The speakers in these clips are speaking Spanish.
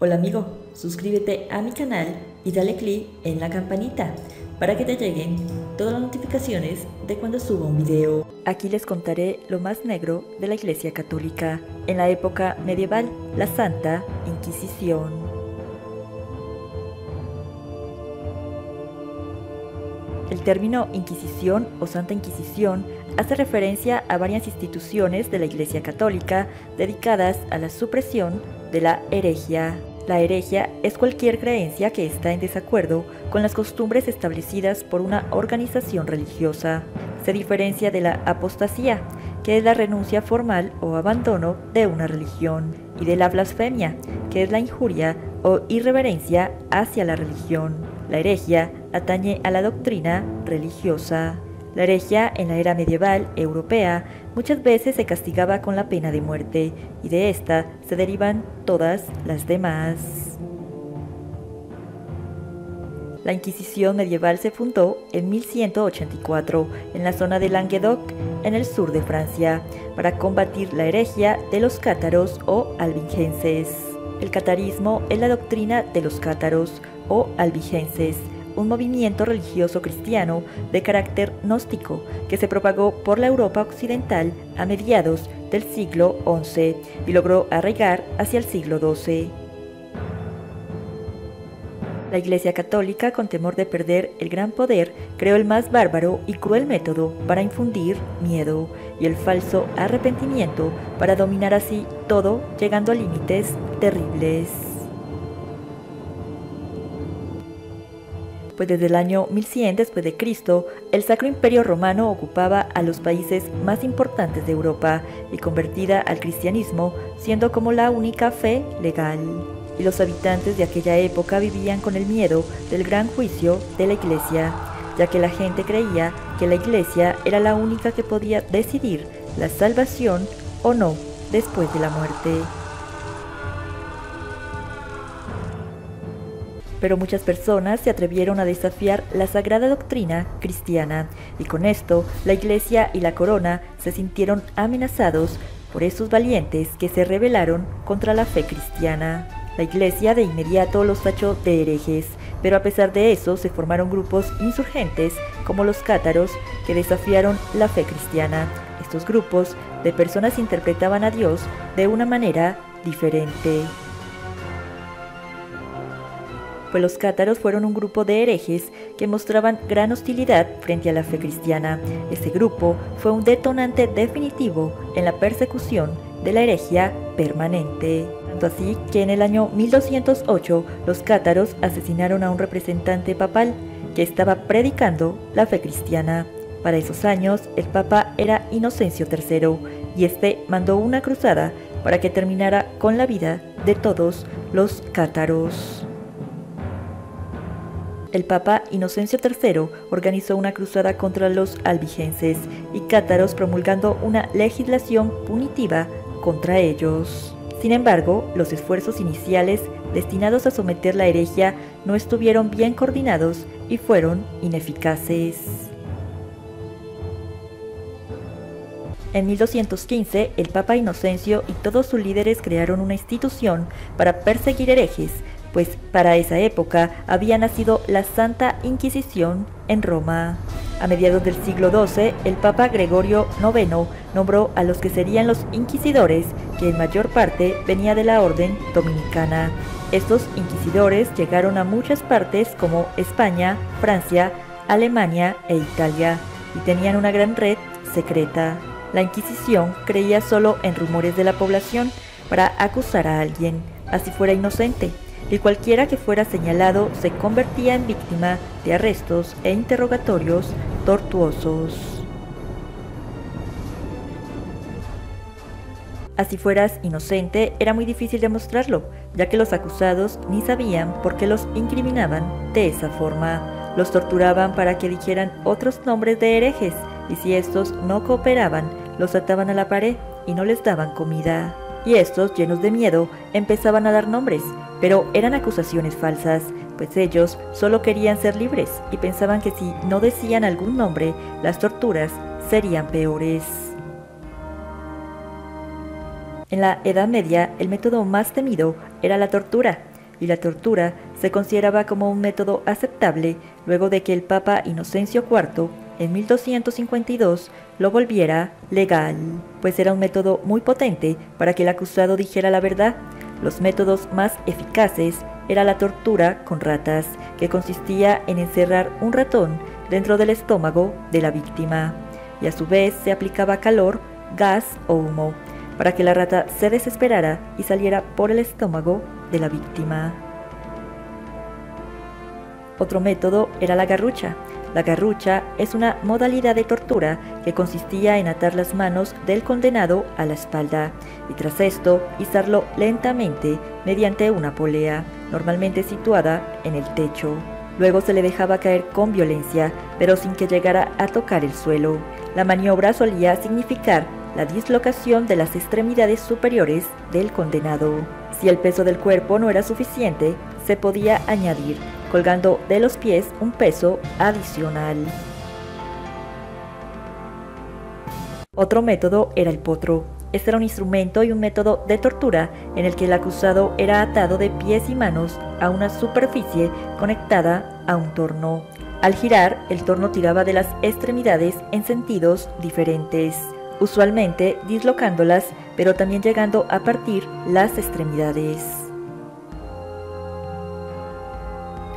Hola amigo, suscríbete a mi canal y dale click en la campanita para que te lleguen todas las notificaciones de cuando suba un video. Aquí les contaré lo más negro de la Iglesia Católica en la época medieval, la Santa Inquisición. El término Inquisición o Santa Inquisición hace referencia a varias instituciones de la Iglesia Católica dedicadas a la supresión de la herejía. La herejía es cualquier creencia que está en desacuerdo con las costumbres establecidas por una organización religiosa. Se diferencia de la apostasía, que es la renuncia formal o abandono de una religión, y de la blasfemia, que es la injuria o irreverencia hacia la religión. La herejía atañe a la doctrina religiosa. La herejía en la era medieval europea muchas veces se castigaba con la pena de muerte, y de esta se derivan todas las demás. La Inquisición medieval se fundó en 1184 en la zona de Languedoc, en el sur de Francia, para combatir la herejía de los cátaros o albigenses. El catarismo es la doctrina de los cátaros o albigenses, un movimiento religioso cristiano de carácter gnóstico que se propagó por la Europa occidental a mediados del siglo XI y logró arraigar hacia el siglo XII. La Iglesia Católica, con temor de perder el gran poder, creó el más bárbaro y cruel método para infundir miedo y el falso arrepentimiento para dominar así todo, llegando a límites terribles. Pues desde el año 1100 después de Cristo, el Sacro Imperio Romano ocupaba a los países más importantes de Europa y convertida al cristianismo, siendo como la única fe legal. Y los habitantes de aquella época vivían con el miedo del gran juicio de la Iglesia, ya que la gente creía que la Iglesia era la única que podía decidir la salvación o no después de la muerte. Pero muchas personas se atrevieron a desafiar la sagrada doctrina cristiana, y con esto la Iglesia y la corona se sintieron amenazados por esos valientes que se rebelaron contra la fe cristiana. La Iglesia de inmediato los tachó de herejes, pero a pesar de eso se formaron grupos insurgentes como los cátaros que desafiaron la fe cristiana. Estos grupos de personas interpretaban a Dios de una manera diferente. Pues los cátaros fueron un grupo de herejes que mostraban gran hostilidad frente a la fe cristiana. Este grupo fue un detonante definitivo en la persecución de la herejía permanente. Tanto así que en el año 1208 los cátaros asesinaron a un representante papal que estaba predicando la fe cristiana. Para esos años el papa era Inocencio III y este mandó una cruzada para que terminara con la vida de todos los cátaros. El Papa Inocencio III organizó una cruzada contra los albigenses y cátaros, promulgando una legislación punitiva contra ellos. Sin embargo, los esfuerzos iniciales destinados a someter la herejía no estuvieron bien coordinados y fueron ineficaces. En 1215, el Papa Inocencio y todos sus líderes crearon una institución para perseguir herejes, pues para esa época había nacido la Santa Inquisición en Roma. A mediados del siglo XII, el Papa Gregorio IX nombró a los que serían los inquisidores, que en mayor parte venía de la orden dominicana. Estos inquisidores llegaron a muchas partes como España, Francia, Alemania e Italia, y tenían una gran red secreta. La Inquisición creía solo en rumores de la población para acusar a alguien, así fuera inocente, y cualquiera que fuera señalado se convertía en víctima de arrestos e interrogatorios tortuosos. Así fueras inocente, era muy difícil demostrarlo, ya que los acusados ni sabían por qué los incriminaban de esa forma. Los torturaban para que dijeran otros nombres de herejes, y si estos no cooperaban, los ataban a la pared y no les daban comida. Y estos, llenos de miedo, empezaban a dar nombres, pero eran acusaciones falsas, pues ellos solo querían ser libres y pensaban que si no decían algún nombre, las torturas serían peores. En la Edad Media, el método más temido era la tortura, y la tortura se consideraba como un método aceptable luego de que el Papa Inocencio IV en 1252 lo volviera legal, pues era un método muy potente para que el acusado dijera la verdad. Los métodos más eficaces era la tortura con ratas, que consistía en encerrar un ratón dentro del estómago de la víctima, y a su vez se aplicaba calor, gas o humo, para que la rata se desesperara y saliera por el estómago de la víctima. Otro método era la garrucha. La garrucha es una modalidad de tortura que consistía en atar las manos del condenado a la espalda y tras esto izarlo lentamente mediante una polea, normalmente situada en el techo. Luego se le dejaba caer con violencia, pero sin que llegara a tocar el suelo. La maniobra solía significar la dislocación de las extremidades superiores del condenado. Si el peso del cuerpo no era suficiente, se podía añadir, colgando de los pies, un peso adicional. Otro método era el potro. Este era un instrumento y un método de tortura en el que el acusado era atado de pies y manos a una superficie conectada a un torno. Al girar, el torno tiraba de las extremidades en sentidos diferentes, usualmente dislocándolas, pero también llegando a partir las extremidades.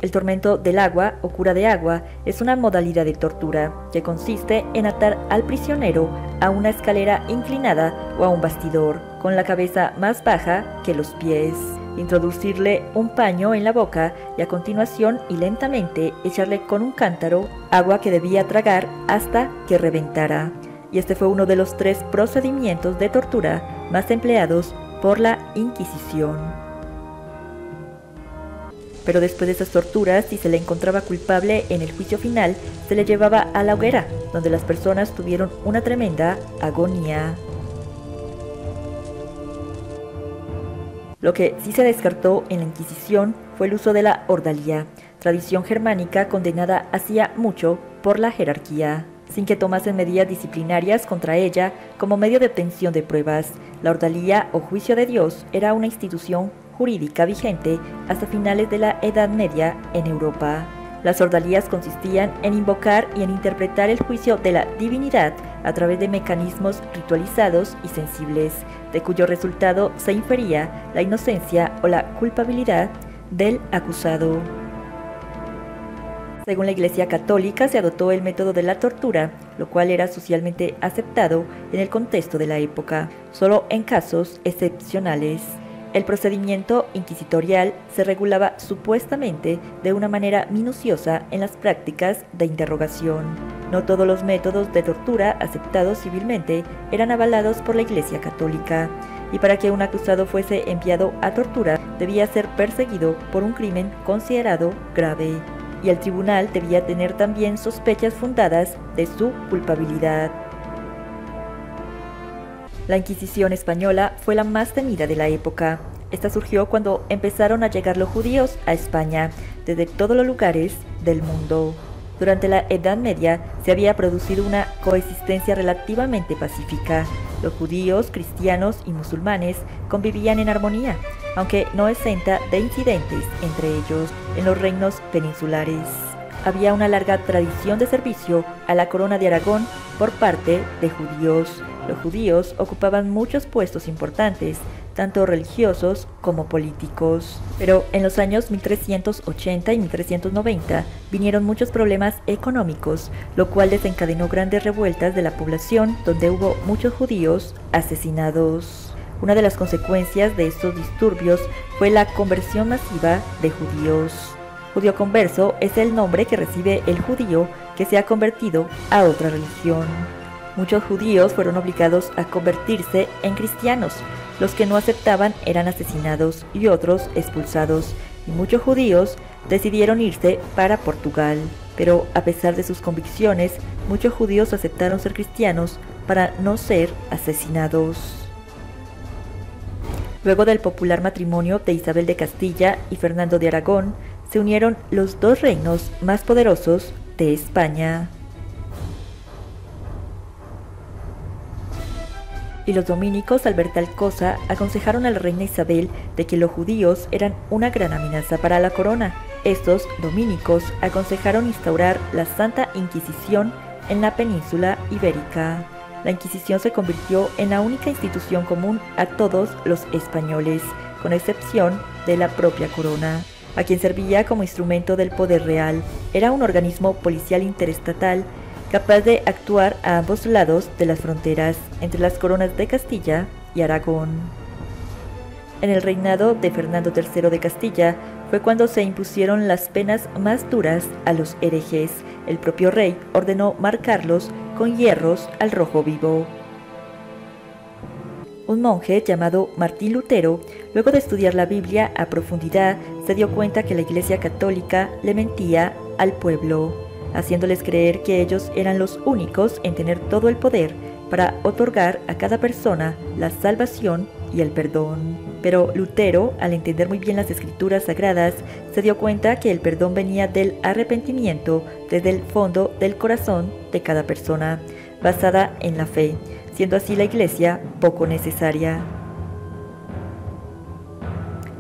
El tormento del agua o cura de agua es una modalidad de tortura que consiste en atar al prisionero a una escalera inclinada o a un bastidor con la cabeza más baja que los pies, introducirle un paño en la boca y a continuación y lentamente echarle con un cántaro agua que debía tragar hasta que reventara. Y este fue uno de los 3 procedimientos de tortura más empleados por la Inquisición. Pero después de esas torturas, si se le encontraba culpable en el juicio final, se le llevaba a la hoguera, donde las personas tuvieron una tremenda agonía. Lo que sí se descartó en la Inquisición fue el uso de la ordalía, tradición germánica condenada hacía mucho por la jerarquía, sin que tomasen medidas disciplinarias contra ella como medio de obtención de pruebas. La ordalía o juicio de Dios era una institución jurídica vigente hasta finales de la Edad Media en Europa. Las ordalías consistían en invocar y en interpretar el juicio de la divinidad a través de mecanismos ritualizados y sensibles, de cuyo resultado se infería la inocencia o la culpabilidad del acusado. Según la Iglesia Católica, se adoptó el método de la tortura, lo cual era socialmente aceptado en el contexto de la época, solo en casos excepcionales. El procedimiento inquisitorial se regulaba supuestamente de una manera minuciosa en las prácticas de interrogación. No todos los métodos de tortura aceptados civilmente eran avalados por la Iglesia Católica, y para que un acusado fuese enviado a tortura debía ser perseguido por un crimen considerado grave, y el tribunal debía tener también sospechas fundadas de su culpabilidad. La Inquisición española fue la más temida de la época. Esta surgió cuando empezaron a llegar los judíos a España desde todos los lugares del mundo. Durante la Edad Media se había producido una coexistencia relativamente pacífica. Los judíos, cristianos y musulmanes convivían en armonía, aunque no exenta de incidentes entre ellos en los reinos peninsulares. Había una larga tradición de servicio a la corona de Aragón por parte de judíos. Los judíos ocupaban muchos puestos importantes, tanto religiosos como políticos. Pero en los años 1380 y 1390 vinieron muchos problemas económicos, lo cual desencadenó grandes revueltas de la población, donde hubo muchos judíos asesinados. Una de las consecuencias de estos disturbios fue la conversión masiva de judíos. Judío converso es el nombre que recibe el judío que se ha convertido a otra religión. Muchos judíos fueron obligados a convertirse en cristianos. Los que no aceptaban eran asesinados y otros expulsados, y muchos judíos decidieron irse para Portugal. Pero a pesar de sus convicciones, muchos judíos aceptaron ser cristianos para no ser asesinados. Luego del popular matrimonio de Isabel de Castilla y Fernando de Aragón, se unieron los 2 reinos más poderosos de España. y los dominicos, al ver tal cosa, aconsejaron a la reina Isabel de que los judíos eran una gran amenaza para la corona. Estos dominicos aconsejaron instaurar la Santa Inquisición en la península ibérica. La Inquisición se convirtió en la única institución común a todos los españoles, con excepción de la propia corona, a quien servía como instrumento del poder real. Era un organismo policial interestatal capaz de actuar a ambos lados de las fronteras entre las coronas de Castilla y Aragón. En el reinado de Fernando III de Castilla fue cuando se impusieron las penas más duras a los herejes. El propio rey ordenó marcarlos con hierros al rojo vivo. Un monje llamado Martín Lutero, luego de estudiar la Biblia a profundidad, se dio cuenta que la Iglesia Católica le mentía al pueblo, haciéndoles creer que ellos eran los únicos en tener todo el poder para otorgar a cada persona la salvación y el perdón. Pero Lutero, al entender muy bien las escrituras sagradas, se dio cuenta que el perdón venía del arrepentimiento desde el fondo del corazón de cada persona, basada en la fe, siendo así la Iglesia poco necesaria.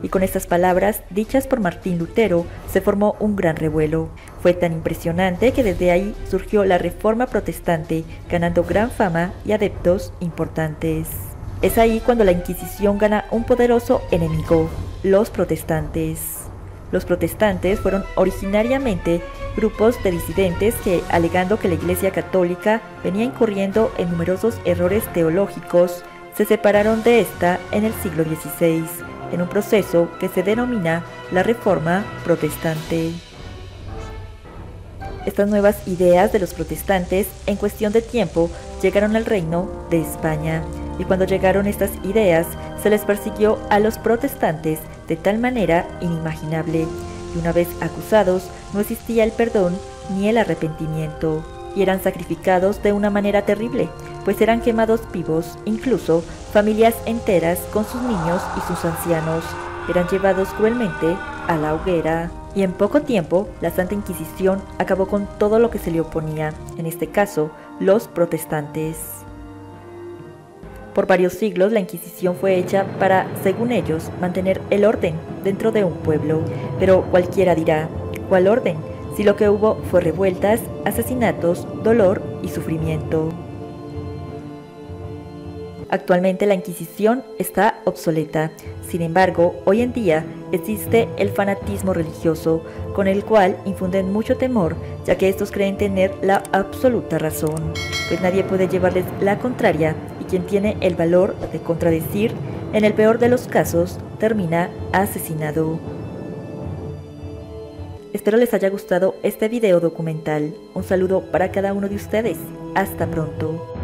Y con estas palabras, dichas por Martín Lutero, se formó un gran revuelo. Fue tan impresionante que desde ahí surgió la Reforma Protestante, ganando gran fama y adeptos importantes. Es ahí cuando la Inquisición gana un poderoso enemigo, los protestantes. Los protestantes fueron originariamente grupos de disidentes que, alegando que la Iglesia Católica venía incurriendo en numerosos errores teológicos, se separaron de esta en el siglo XVI, en un proceso que se denomina la Reforma Protestante. Estas nuevas ideas de los protestantes, en cuestión de tiempo, llegaron al Reino de España, y cuando llegaron estas ideas, se les persiguió a los protestantes de tal manera inimaginable, y una vez acusados, no existía el perdón ni el arrepentimiento, y eran sacrificados de una manera terrible, pues eran quemados vivos. Incluso familias enteras con sus niños y sus ancianos eran llevados cruelmente a la hoguera. Y en poco tiempo, la Santa Inquisición acabó con todo lo que se le oponía, en este caso, los protestantes. Por varios siglos, la Inquisición fue hecha para, según ellos, mantener el orden dentro de un pueblo. Pero cualquiera dirá, ¿cuál orden? Si lo que hubo fue revueltas, asesinatos, dolor y sufrimiento. Actualmente la Inquisición está obsoleta. Sin embargo, hoy en día existe el fanatismo religioso, con el cual infunden mucho temor, ya que estos creen tener la absoluta razón, pues nadie puede llevarles la contraria, y quien tiene el valor de contradecir, en el peor de los casos, termina asesinado. Espero les haya gustado este video documental. Un saludo para cada uno de ustedes. Hasta pronto.